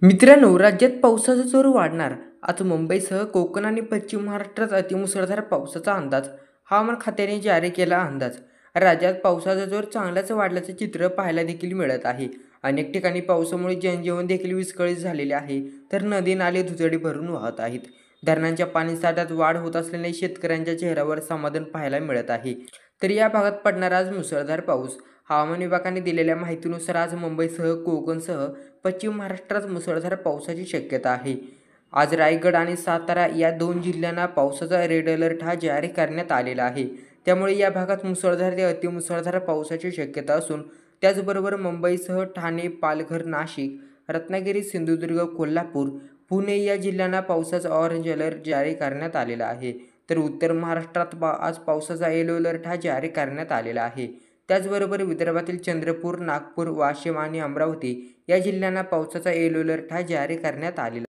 मित्रांनो, राज्यात पावसाचा जोर वाढणार. आज मुंबईसह कोकण आणि पश्चिम महाराष्ट्रात अतिमुसळधार पावसाचा अंदाज. हवामान खात्याने जारी केला अंदाज. राज्यात पावसाचा जोर चांगलाच वाढल्याचे चित्र पाहायला देखील मिळत आहे. अनेक ठिकाणी पावसामुळे जनजीवन देखील विस्कळीत झालेले आहे, तर नदी नाले दुथडी भरून वाहत आहेत. धरणांच्या पाणीसाठ्यात वाढ होत असल्याने शेतकऱ्यांच्या चेहऱ्यावर समाधान पाहायला मिळत आहे. तर या भागात पडणार आज मुसळधार पाऊस. हवामान विभागाने दिलेल्या माहितीनुसार आज मुंबईसह कोकणसह पश्चिम महाराष्ट्रात मुसळधार पावसाची शक्यता आहे. आज रायगड आणि सातारा या दोन जिल्ह्यांना पावसाचा रेड अलर्ट जारी करण्यात आलेला आहे. त्यामुळे या भागात मुसळधार ते अतिमुसळधार पावसाची शक्यता असून त्याचबरोबर मुंबईसह ठाणे, पालघर, नाशिक, रत्नागिरी, सिंधुदुर्ग, कोल्हापूर, पुणे या जिल्ह्यांना पावसाचा ऑरेंज अलर्ट जारी करण्यात आलेला आहे. तर उत्तर महाराष्ट्रात आज पावसाचा येलो अलर्ट जारी करण्यात आलेला आहे. त्याचबरोबर विदर्भातील चंद्रपूर, नागपूर, वाशिम आणि अमरावती या जिल्ह्यांना पावसाचा येलो अलर्ट जारी करण्यात आलेला